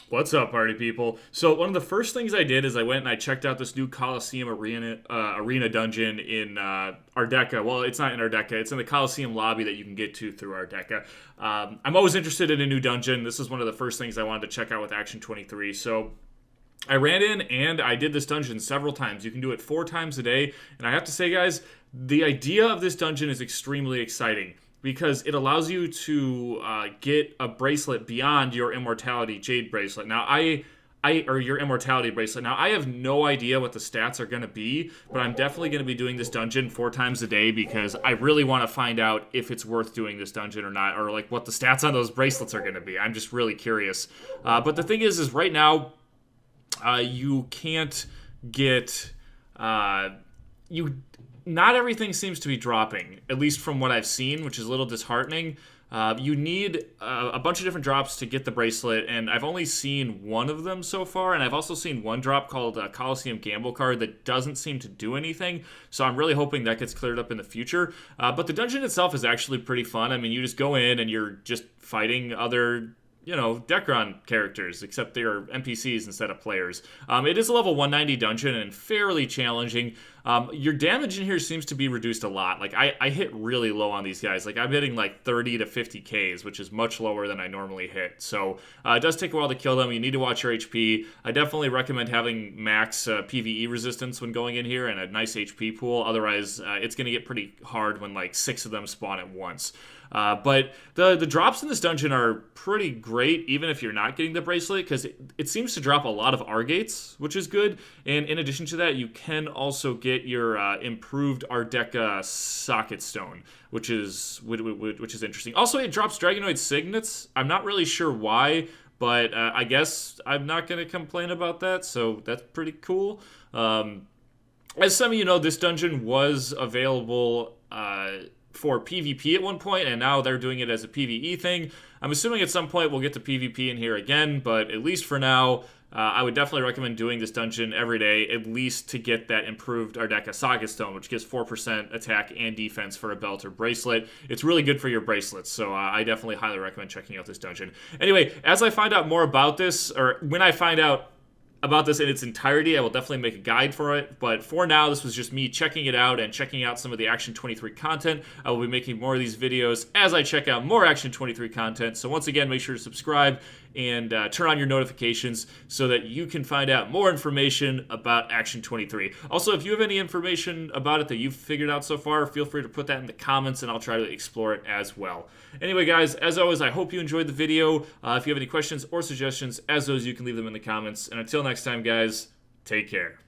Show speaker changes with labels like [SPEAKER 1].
[SPEAKER 1] What's up, party people? So one of the first things I did is I went and I checked out this new Colosseum arena dungeon in Ardeka. Well, it's not in Ardeka. It's in the Colosseum lobby that you can get to through Ardeka. I'm always interested in a new dungeon. This is one of the first things I wanted to check out with Action 23. So I ran in and I did this dungeon several times. You can do it 4 times a day. And I have to say, guys, the idea of this dungeon is extremely exciting, because it allows you to get a bracelet beyond your immortality jade bracelet. Now, or your immortality bracelet. Now, I have no idea what the stats are going to be, but I'm definitely going to be doing this dungeon 4 times a day because I really want to find out if it's worth doing this dungeon or not, or like what the stats on those bracelets are going to be. I'm just really curious. But the thing is right now, you can't get not everything seems to be dropping, at least from what I've seen, which is a little disheartening. You need a bunch of different drops to get the bracelet, and I've only seen one of them so far, and I've also seen one drop called a Colosseum Gamble card that doesn't seem to do anything, so I'm really hoping that gets cleared up in the future. But the dungeon itself is actually pretty fun. I mean, you just go in and you're just fighting other Dekaron characters, except they're NPCs instead of players. It is a level 190 dungeon and fairly challenging. Your damage in here seems to be reduced a lot. Like, I hit really low on these guys. Like, I'm hitting like 30 to 50 Ks, which is much lower than I normally hit. So, it does take a while to kill them. You need to watch your HP. I definitely recommend having max PvE resistance when going in here and a nice HP pool. Otherwise, it's going to get pretty hard when like 6 of them spawn at once. But the drops in this dungeon are pretty great, even if you're not getting the bracelet, because it seems to drop a lot of R-gates, which is good. And in addition to that, you can also get your improved Ardeka socket stone, which is interesting. Also, it drops Dragonoid signets. I'm not really sure why, but I guess I'm not going to complain about that, so that's pretty cool. As some of you know, this dungeon was available for PvP at one point, and now they're doing it as a PvE thing. I'm assuming at some point we'll get to PvP in here again, but at least for now, I would definitely recommend doing this dungeon every day, at least to get that improved Ardeka Socket Stone, which gives 4% attack and defense for a belt or bracelet. It's really good for your bracelets, so I definitely highly recommend checking out this dungeon. Anyway, as I find out more about this, or when I find out about this in its entirety, I will definitely make a guide for it, but for now, this was just me checking it out and checking out some of the Action 23 content. I will be making more of these videos as I check out more Action 23 content, so once again, make sure to subscribe and turn on your notifications so that you can find out more information about Action 23. Also, if you have any information about it that you've figured out so far, feel free to put that in the comments and I'll try to explore it as well. Anyway, guys, as always, I hope you enjoyed the video. If you have any questions or suggestions, as always, you can leave them in the comments. And until next time, guys, take care.